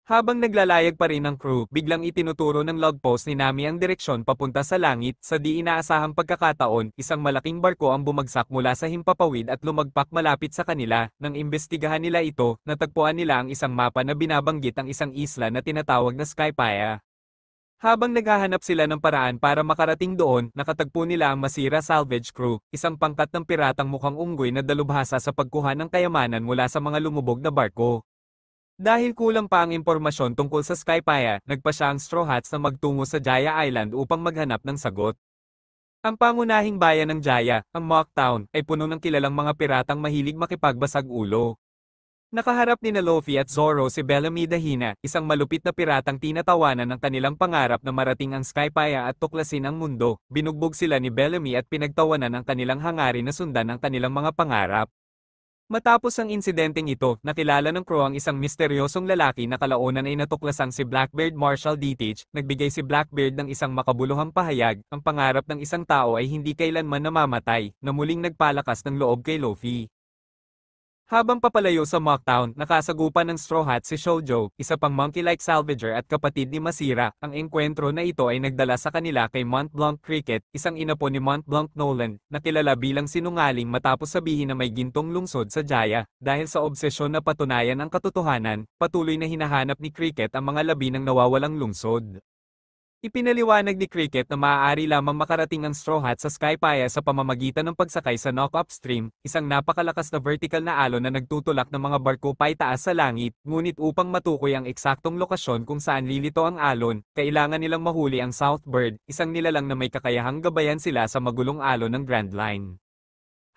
Habang naglalayag pa rin ang crew, biglang itinuturo ng logpost ni Nami ang direksyon papunta sa langit. Sa di inaasahang pagkakataon, isang malaking barko ang bumagsak mula sa himpapawid at lumagpak malapit sa kanila. Nang imbestigahan nila ito, natagpuan nila ang isang mapa na binabanggit ang isang isla na tinatawag na Skypaya. Habang naghahanap sila ng paraan para makarating doon, nakatagpo nila ang Masira Salvage Crew, isang pangkat ng piratang mukhang unggoy na dalubhasa sa pagkuha ng kayamanan mula sa mga lumubog na barko. Dahil kulang pa ang impormasyon tungkol sa Skypaya, nagpa siya ang Straw Hats na magtungo sa Jaya Island upang maghanap ng sagot. Ang pangunahing bayan ng Jaya, ang Mock Town, ay puno ng kilalang mga piratang mahilig makipagbasag ulo. Nakaharap ni Luffy at Zoro si Bellamy Dahina, isang malupit na piratang tinatawanan ng kanilang pangarap na marating ang Skypaya at tuklasin ang mundo. Binugbog sila ni Bellamy at pinagtawanan ang kanilang hangarin na sundan ang kanilang mga pangarap. Matapos ang insidenteng ito, nakilala ng crew ang isang misteryosong lalaki na kalaunan ay natuklasang si Blackbeard Marshall Ditich. Nagbigay si Blackbeard ng isang makabuluhang pahayag, ang pangarap ng isang tao ay hindi kailanman namamatay, na muling nagpalakas ng loob kay Luffy. Habang papalayo sa Mocktown, nakasagupan ng Straw Hat si Shoujo, isa pang monkey-like salvager at kapatid ni Masira. Ang engkwentro na ito ay nagdala sa kanila kay Mont Blanc Cricket, isang inapo ni Mont Blanc Nolan, na kilala bilang sinungaling matapos sabihin na may gintong lungsod sa Jaya. Dahil sa obsesyon na patunayan ang katotohanan, patuloy na hinahanap ni Cricket ang mga labi ng nawawalang lungsod. Ipinaliwanag ni Cricket na maaari lamang makarating ang Straw Hat sa Skypaya sa pamamagitan ng pagsakay sa Knock-Up Stream, isang napakalakas na vertical na alon na nagtutulak ng mga barko paitaas sa langit, ngunit upang matukoy ang eksaktong lokasyon kung saan lilito ang alon, kailangan nilang mahuli ang Southbird, isang nilalang na may kakayahang gabayan sila sa magulong alon ng Grand Line.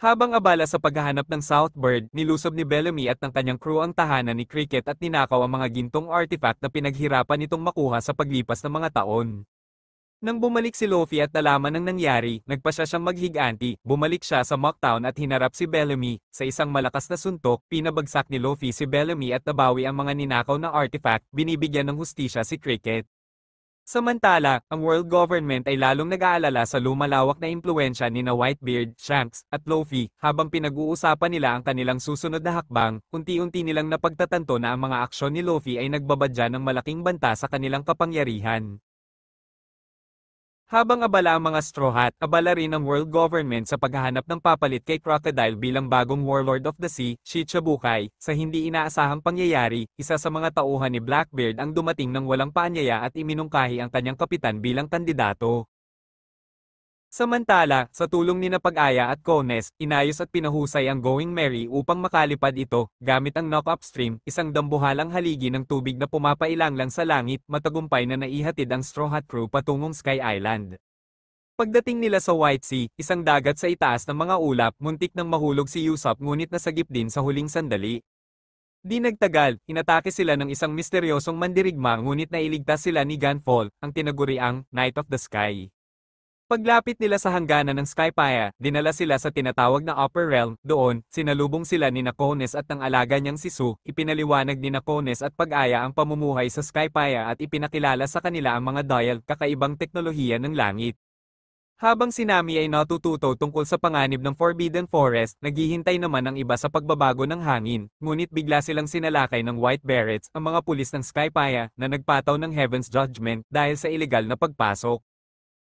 Habang abala sa paghahanap ng Southbird, nilusob ni Bellamy at ng kanyang crew ang tahanan ni Cricket at ninakaw ang mga gintong artifact na pinaghirapan nitong makuha sa paglipas ng mga taon. Nang bumalik si Luffy at nalaman ang nangyari, nagpasya siyang maghiganti, bumalik siya sa Mocktown at hinarap si Bellamy. Sa isang malakas na suntok, pinabagsak ni Luffy si Bellamy at nabawi ang mga ninakaw na artifact, binibigyan ng hustisya si Cricket. Samantala, ang world government ay lalong nag-aalala sa lumalawak na impluensya ni na Whitebeard, Shanks, at Luffy. Habang pinag-uusapan nila ang kanilang susunod na hakbang, unti-unti nilang napagtatanto na ang mga aksyon ni Luffy ay nagbabadya ng malaking banta sa kanilang kapangyarihan. Habang abala ang mga Straw Hat, abala rin ang world government sa paghahanap ng papalit kay Crocodile bilang bagong Warlord of the Sea, Shichibukai. Sa hindi inaasahang pangyayari, isa sa mga tauhan ni Blackbeard ang dumating ng walang paanyaya at iminungkahi ang kanyang kapitan bilang kandidato. Samantala, sa tulong ni na Pag-aya at Kones, inayos at pinahusay ang Going Merry upang makalipad ito, gamit ang Knock-Up Stream, isang dambuhalang haligi ng tubig na pumapailang sa langit, matagumpay na naihatid ang Straw Hat Crew patungong Sky Island. Pagdating nila sa White Sea, isang dagat sa itaas ng mga ulap, muntik nang mahulog si Usopp ngunit nasagip din sa huling sandali. Di nagtagal, inatake sila ng isang misteryosong mandirigma ngunit nailigtas sila ni Gunfall, ang tinaguriang Knight of the Sky. Paglapit nila sa hangganan ng Skypaya, dinala sila sa tinatawag na Upper Realm. Doon, sinalubong sila ni Nakones at ng alaga niyang si Su. Ipinaliwanag ni Nakones at Pag-aya ang pamumuhay sa Skypaya at ipinakilala sa kanila ang mga dial, kakaibang teknolohiya ng langit. Habang si Nami ay natututo tungkol sa panganib ng Forbidden Forest, naghihintay naman ang iba sa pagbabago ng hangin, ngunit bigla silang sinalakay ng White Berets, ang mga pulis ng Skypaya, na nagpataw ng Heaven's Judgment dahil sa ilegal na pagpasok.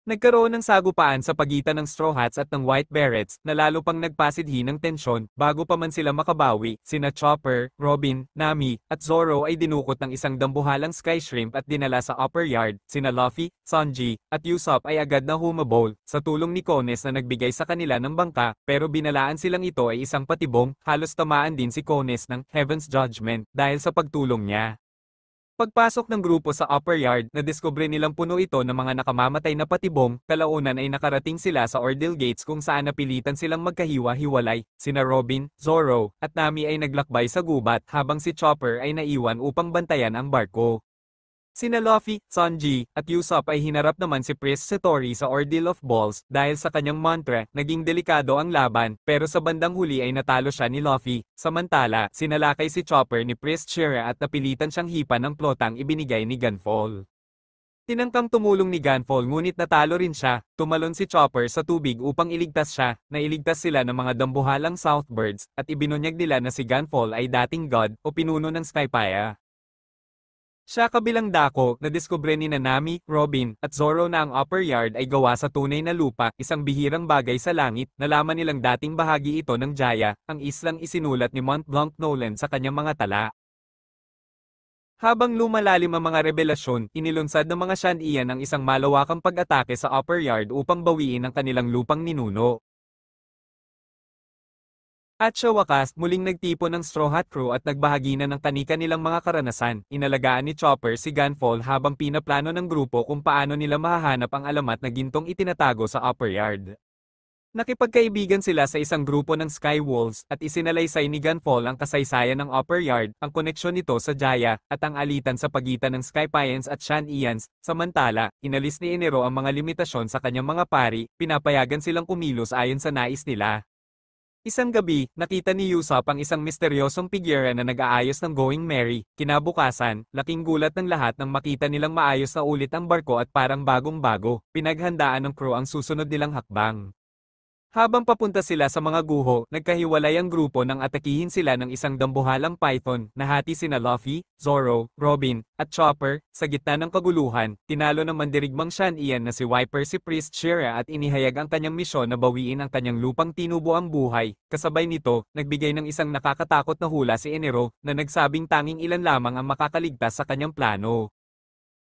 Nagkaroon ng sagupaan sa pagitan ng Straw Hats at ng White Berets, na lalo pang nagpasidhi ng tensyon. Bago pa man sila makabawi, sina Chopper, Robin, Nami, at Zoro ay dinukot ng isang dambuhalang Sky Shrimp at dinala sa upper yard. Sina Luffy, Sanji, at Usopp ay agad na humabol, sa tulong ni Kones na nagbigay sa kanila ng bangka, pero binalaan silang ito ay isang patibong. Halos tamaan din si Kones ng Heaven's Judgment dahil sa pagtulong niya. Pagpasok ng grupo sa upper yard, nadiskubre nilang puno ito ng mga nakamamatay na patibong. Kalaunan ay nakarating sila sa Ordeal Gates kung saan napilitan silang magkahiwa-hiwalay. Sina Robin, Zoro, at Nami ay naglakbay sa gubat habang si Chopper ay naiwan upang bantayan ang barko. Sina Luffy, Sanji, at Usopp ay hinarap naman si Priest Satori sa Ordeal of Balls dahil sa kanyang mantra, naging delikado ang laban, pero sa bandang huli ay natalo siya ni Luffy. Samantala, sinalakay si Chopper ni Priest Shira at napilitan siyang hipan ng plotang ibinigay ni Gunfall. Tinangkang tumulong ni Gunfall ngunit natalo rin siya. Tumalon si Chopper sa tubig upang iligtas siya. Nailigtas sila ng mga dambuhalang Southbirds at ibinunyag nila na si Gunfall ay dating god o pinuno ng Skypaya. Sa kabilang dako, nadiskubre ni Nami, Robin, at Zoro na ang upper yard ay gawa sa tunay na lupa, isang bihirang bagay sa langit. Nalaman nilang dating bahagi ito ng Jaya, ang islang isinulat ni Mont Blanc Nolan sa kanyang mga tala. Habang lumalalim ang mga rebelasyon, inilunsad ng mga Shan-ian ang isang malawakang pag-atake sa upper yard upang bawiin ang kanilang lupang ninuno. At sa wakas, muling nagtipon ng Straw Hat Crew at nagbahagi na ng kani-kanilang mga karanasan. Inalagaan ni Chopper si Gunfall habang pinaplano ng grupo kung paano nila mahahanap ang alamat na gintong itinatago sa upper yard. Nakipagkaibigan sila sa isang grupo ng Sky Wolves at isinalaysay ni Gunfall ang kasaysayan ng upper yard, ang koneksyon nito sa Jaya, at ang alitan sa pagitan ng Skypians at Shan-ians. Samantala, inalis ni Enero ang mga limitasyon sa kanyang mga pari, pinapayagan silang kumilos ayon sa nais nila. Isang gabi, nakita ni Usopp ang isang misteryosong figura na nag-aayos ng Going Merry. Kinabukasan, laking gulat ng lahat nang makita nilang maayos na ulit ang barko at parang bagong-bago. Pinaghandaan ng crew ang susunod nilang hakbang. Habang papunta sila sa mga guho, nagkahiwalay ang grupo nang atakihin sila ng isang dambuhalang python. Nahati sina Luffy, Zoro, Robin, at Chopper. Sa gitna ng kaguluhan, tinalo ng mandirigmang Shan-ian na si Viper si Priest Shira at inihayag ang kanyang misyon na bawiin ang kanyang lupang tinubuang buhay. Kasabay nito, nagbigay ng isang nakakatakot na hula si Enero, na nagsabing tanging ilan lamang ang makakaligtas sa kanyang plano.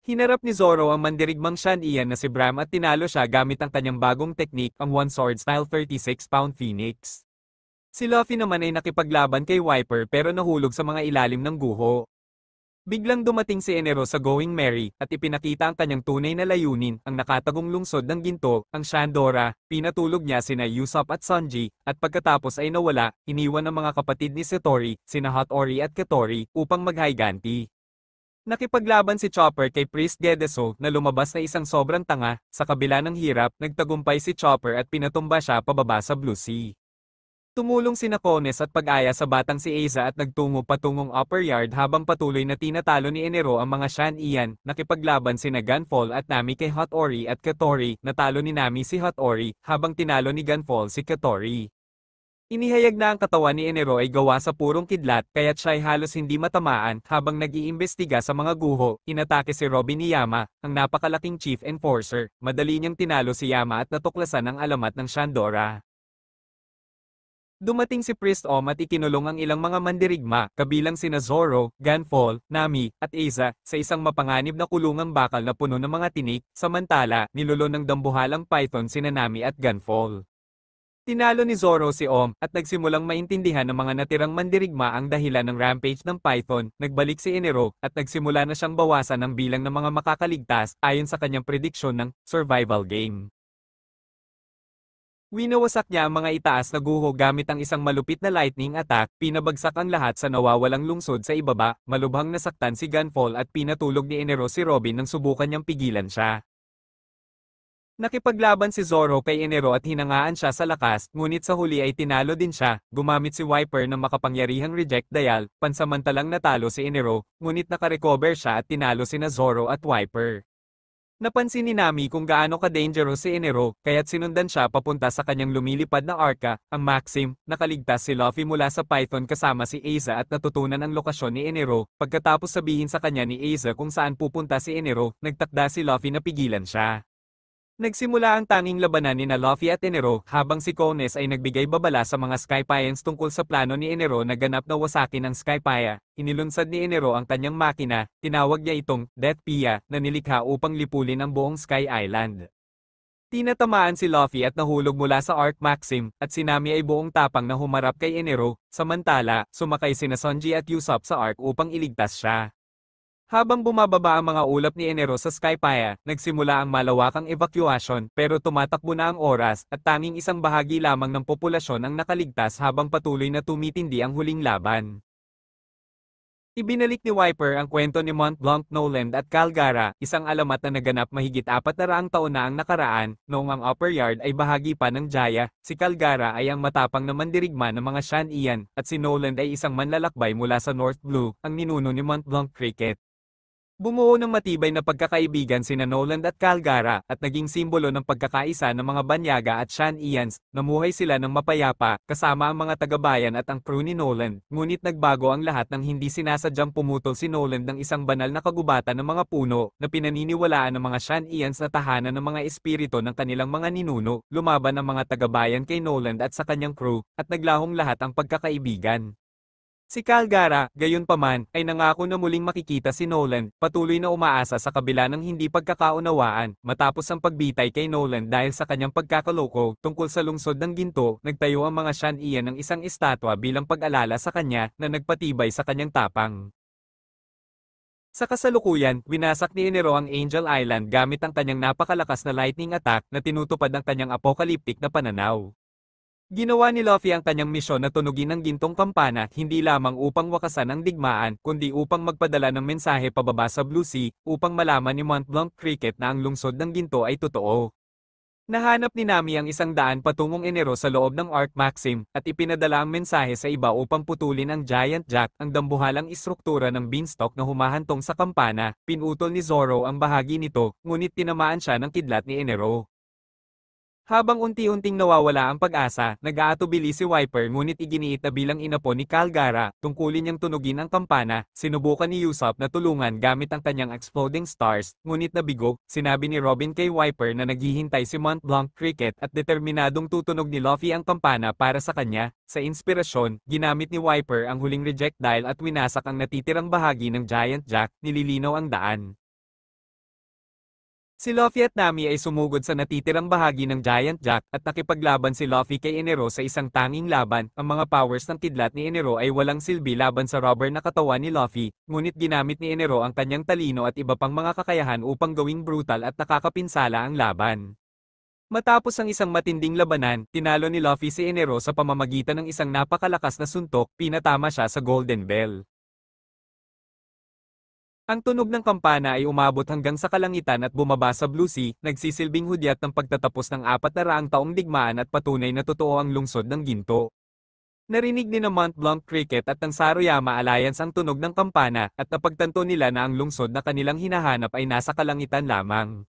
Hinarap ni Zoro ang mandirigmang Shan-ian na si Bram at tinalo siya gamit ang kanyang bagong teknik, ang One Sword Style 36-pound Phoenix. Si Luffy naman ay nakipaglaban kay Viper pero nahulog sa mga ilalim ng guho. Biglang dumating si Enero sa Going Merry at ipinakita ang kanyang tunay na layunin, ang nakatagong lungsod ng ginto, ang Shandora. Pinatulog niya sina Usopp at Sanji, at pagkatapos ay nawala, iniwan ng mga kapatid ni Satori, sina Hattori at Katori, upang maghayganti. Nakipaglaban si Chopper kay Priest Gedeso na lumabas na isang sobrang tanga. Sa kabila ng hirap, nagtagumpay si Chopper at pinatumba siya pababa sa Blue Sea. Tumulong sina Kones at Pag-aya sa batang si Aiza at nagtungo patungong upper yard habang patuloy na tinatalo ni Enero ang mga Shan-ian. Nakipaglaban sina Gunfall at Nami kay Hattori at Katori. Natalo ni Nami si Hattori habang tinalo ni Gunfall si Katori. Inihayag na ang katawan ni Enero ay gawa sa purong kidlat kaya't siya ay halos hindi matamaan. Habang nag-iimbestiga sa mga guho, inatake si Robin ni Yama, ang napakalaking chief enforcer. Madali niyang tinalo si Yama at natuklasan ang alamat ng Shandora. Dumating si Priest Om at ikinulong ang ilang mga mandirigma, kabilang sina Zoro, Gunfall, Nami, at Aiza, sa isang mapanganib na kulungang bakal na puno ng mga tinik. Samantala, nilulo ng dambuhalang python sina Nami at Gunfall. Tinalo ni Zoro si Om at nagsimulang maintindihan ng mga natirang mandirigma ang dahilan ng rampage ng Python. Nagbalik si Enero at nagsimula na siyang bawasan ang bilang ng mga makakaligtas ayon sa kanyang prediksyon ng survival game. Winawasak niya ang mga itaas na guho gamit ang isang malupit na lightning attack, pinabagsak ang lahat sa nawawalang lungsod sa ibaba, malubhang nasaktan si Gunfall at pinatulog ni Enero si Robin nang subukan niyang pigilan siya. Nakipaglaban si Zoro kay Enero at hinangaan siya sa lakas, ngunit sa huli ay tinalo din siya. Gumamit si Viper ng makapangyarihang reject dial, pansamantalang natalo si Enero, ngunit nakarecover siya at tinalo sina Zoro at Viper. Napansin ni Nami kung gaano ka-dangerous si Enero, kaya't sinundan siya papunta sa kanyang lumilipad na arka, ang Maxim. Nakaligtas si Luffy mula sa Python kasama si Aiza at natutunan ang lokasyon ni Enero. Pagkatapos sabihin sa kanya ni Aiza kung saan pupunta si Enero, nagtakda si Luffy na pigilan siya. Nagsimula ang tanging labanan ni Luffy at Enero habang si Kones ay nagbigay babala sa mga Skypians tungkol sa plano ni Enero na ganap na wasakin ang Skypia. Inilunsad ni Enero ang kanyang makina, tinawag niya itong Death Pia na nilikha upang lipulin ang buong Sky Island. Tinatamaan si Luffy at nahulog mula sa Arc Maxim at si Nami ay buong tapang na humarap kay Enero. Samantala, sumakay sina Sanji at Usopp sa Arc upang iligtas siya. Habang bumababa ang mga ulap ni Enero sa Skypia, nagsimula ang malawakang evacuation pero tumatakbo na ang oras at tanging isang bahagi lamang ng populasyon ang nakaligtas habang patuloy na tumitindi ang huling laban. Ibinalik ni Viper ang kwento ni Mont Blanc Noland at Calgara, isang alamat na naganap mahigit 400 taon na ang nakaraan, noong ang Upper Yard ay bahagi pa ng Jaya. Si Calgara ay ang matapang na mandirigma ng mga Shan-ian, at si Noland ay isang manlalakbay mula sa North Blue, ang ninuno ni Mont Blanc Cricket. Bumuo ng matibay na pagkakaibigan sina Nolan at Calgara at naging simbolo ng pagkakaisa ng mga Banyaga at Shan-Ians. Namuhay sila ng mapayapa, kasama ang mga taga-bayan at ang crew ni Nolan. Ngunit nagbago ang lahat nang hindi sinasadyang pumutol si Nolan ng isang banal na kagubatan ng mga puno na pinaniniwalaan ng mga Shan-Ians na tahanan ng mga espiritu ng kanilang mga ninuno. Lumaban ang mga taga-bayan kay Nolan at sa kanyang crew, at naglahong lahat ang pagkakaibigan. Si Calgara, gayunpaman, ay nangako na muling makikita si Nolan, patuloy na umaasa sa kabila ng hindi pagkakaunawaan. Matapos ang pagbitay kay Nolan dahil sa kanyang pagkakaloko tungkol sa lungsod ng ginto, nagtayo ang mga Shan-Ian ng isang estatwa bilang pag-alala sa kanya na nagpatibay sa kanyang tapang. Sa kasalukuyan, winasak ni Enero ang Angel Island gamit ang kanyang napakalakas na lightning attack na tinutupad ang kanyang apocalyptic na pananaw. Ginawa ni Luffy ang kanyang misyon na tunugin ang gintong kampana hindi lamang upang wakasan ang digmaan, kundi upang magpadala ng mensahe pababa sa Blue Sea, upang malaman ni Mont Blanc Cricket na ang lungsod ng ginto ay totoo. Nahanap ni Nami ang 100 patungong Enero sa loob ng Arc Maxim, at ipinadala ang mensahe sa iba upang putulin ang Giant Jack, ang dambuhalang istruktura ng beanstalk na humahantong sa kampana. Pinutol ni Zoro ang bahagi nito, ngunit tinamaan siya ng kidlat ni Enero. Habang unti-unting nawawala ang pag-asa, nag-aatubili si Wiper ngunit iginiit na bilang inapo ni Calgara, tungkulin niyang tunugin ang kampana. Sinubukan ni Usopp na tulungan gamit ang kanyang exploding stars, ngunit nabigo. Sinabi ni Robin kay Wiper na naghihintay si Mont Blanc Cricket at determinadong tutunog ni Luffy ang kampana para sa kanya. Sa inspirasyon, ginamit ni Wiper ang huling rejectile at winasak ang natitirang bahagi ng Giant Jack, nililinaw ang daan. Si Luffy at Nami ay sumugod sa natitirang bahagi ng Giant Jack at nakipaglaban si Luffy kay Enero sa isang tanging laban. Ang mga powers ng kidlat ni Enero ay walang silbi laban sa rubber na katawan ni Luffy, ngunit ginamit ni Enero ang kanyang talino at iba pang mga kakayahan upang gawing brutal at nakakapinsala ang laban. Matapos ang isang matinding labanan, tinalo ni Luffy si Enero sa pamamagitan ng isang napakalakas na suntok, pinatama siya sa Golden Bell. Ang tunog ng kampana ay umabot hanggang sa kalangitan at bumaba sa Blue Sea, nagsisilbing hudyat ng pagtatapos ng 400 taong digmaan at patunay na totoo ang lungsod ng ginto. Narinig ni na Mont Blanc Cricket at ng Saroyama Alliance ang tunog ng kampana, at napagtanto nila na ang lungsod na kanilang hinahanap ay nasa kalangitan lamang.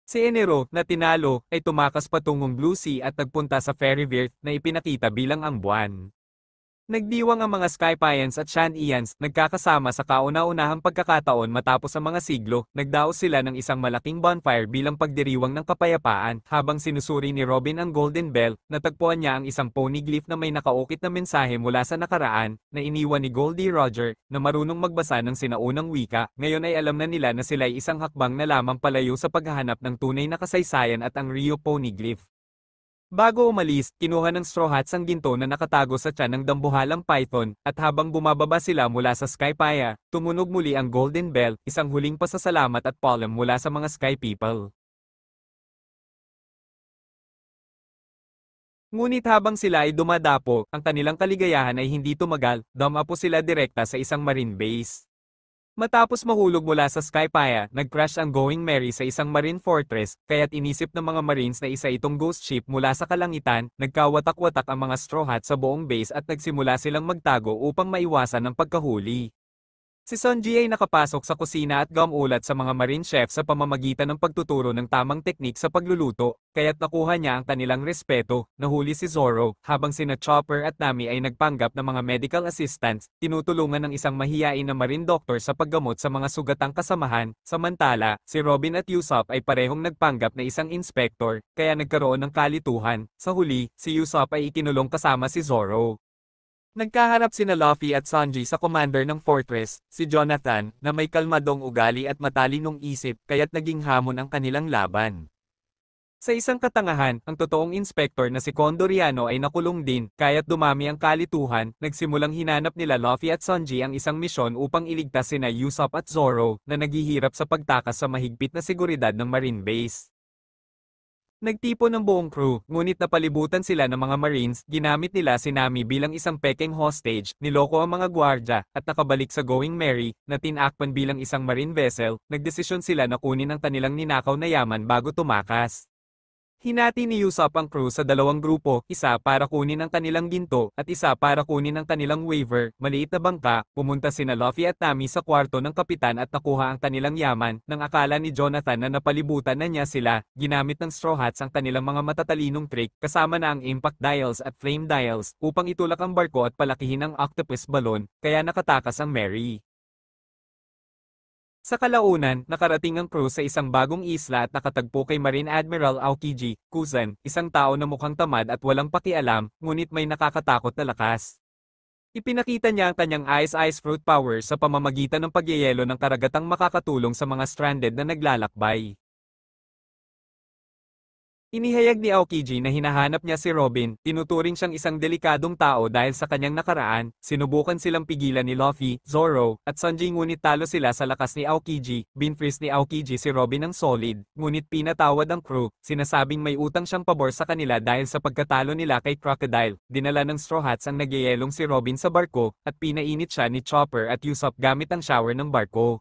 Si Enero, na tinalo, ay tumakas patungong Blue Sea at nagpunta sa Fairyville na ipinakita bilang ang buwan. Nagdiwang ang mga Skypians at Shan-Ians, nagkakasama sa kauna-unahang pagkakataon matapos ang mga siglo. Nagdaos sila ng isang malaking bonfire bilang pagdiriwang ng kapayapaan. Habang sinusuri ni Robin ang Golden Bell, natagpuan niya ang isang poneglyph na may nakaukit na mensahe mula sa nakaraan, na iniwan ni Goldie Roger, na marunong magbasa ng sinaunang wika. Ngayon ay alam na nila na sila ay isang hakbang na lamang palayo sa paghahanap ng tunay na kasaysayan at ang Rio Poneglyph. Bago umalis, kinuha ng Straw Hats ang ginto na nakatago sa tiyan ng dambuhalang python, at habang bumababa sila mula sa Skypiea, tumunog muli ang Golden Bell, isang huling pasasalamat at palm mula sa mga Sky People. Ngunit habang sila ay dumadapo, ang kanilang kaligayahan ay hindi tumagal, dumapo sila direkta sa isang marine base. Matapos mahulog mula sa Skypiea, nag-crash ang Going Merry sa isang marine fortress, kaya't inisip ng mga marines na isa itong ghost ship mula sa kalangitan. Nagkawatak-watak ang mga Straw Hats sa buong base at nagsimula silang magtago upang maiwasan ang pagkahuli. Si Sanji ay nakapasok sa kusina at gumulat sa mga marine chef sa pamamagitan ng pagtuturo ng tamang teknik sa pagluluto, kaya't nakuha niya ang kanilang respeto. Nahuli si Zoro, habang sina Chopper at Nami ay nagpanggap ng mga medical assistants, tinutulungan ng isang mahiyain na marine doctor sa paggamot sa mga sugatang kasamahan. Samantala, si Robin at Usopp ay parehong nagpanggap na isang inspector, kaya nagkaroon ng kalituhan. Sa huli, si Usopp ay ikinulong kasama si Zoro. Nagkaharap sina Luffy at Sanji sa commander ng fortress, si Jonathan, na may kalmadong ugali at matalinong isip, kaya't naging hamon ang kanilang laban. Sa isang katangahan, ang totoong inspektor na si Condoriano ay nakulong din, kaya't dumami ang kalituhan. Nagsimulang hinanap nila Luffy at Sanji ang isang misyon upang iligtas sina Usopp at Zoro, na naghihirap sa pagtakas sa mahigpit na seguridad ng marine base. Nagtipon ng buong crew, ngunit napalibutan sila ng mga marines. Ginamit nila si Nami bilang isang peking hostage, niloko ang mga gwardya, at nakabalik sa Going Merry, na tinakpan bilang isang marine vessel. Nagdesisyon sila na kunin ang kanilang ninakaw na yaman bago tumakas. Hinati ni Usopp ang crew sa dalawang grupo, isa para kunin ang kanilang ginto, at isa para kunin ang kanilang waiver, maliit na bangka. Pumunta sina Luffy at Nami sa kwarto ng kapitan at nakuha ang kanilang yaman, nang akala ni Jonathan na napalibutan na niya sila. Ginamit ng Straw Hats ang kanilang mga matatalinong trick, kasama na ang impact dials at flame dials, upang itulak ang barko at palakihin ang octopus balon, kaya nakatakas ang Mary. Sa kalaunan, nakarating ang crew sa isang bagong isla at nakatagpo kay Marine Admiral Aokiji Kuzan, isang tao na mukhang tamad at walang pakialam, ngunit may nakakatakot na lakas. Ipinakita niya ang kanyang Ice Fruit power sa pamamagitan ng pagyeyelo ng karagatang makakatulong sa mga stranded na naglalakbay. Inihayag ni Aokiji na hinahanap niya si Robin, tinuturing siyang isang delikadong tao dahil sa kanyang nakaraan. Sinubukan silang pigilan ni Luffy, Zoro, at Sanji ngunit talo sila sa lakas ni Aokiji. Binfreeze ni Aokiji si Robin ng solid, ngunit pinatawad ang crew, sinasabing may utang siyang pabor sa kanila dahil sa pagkatalo nila kay Crocodile. Dinala ng Straw Hats ang nagyayelong si Robin sa barko, at pinainit siya ni Chopper at Usopp gamit ang shower ng barko.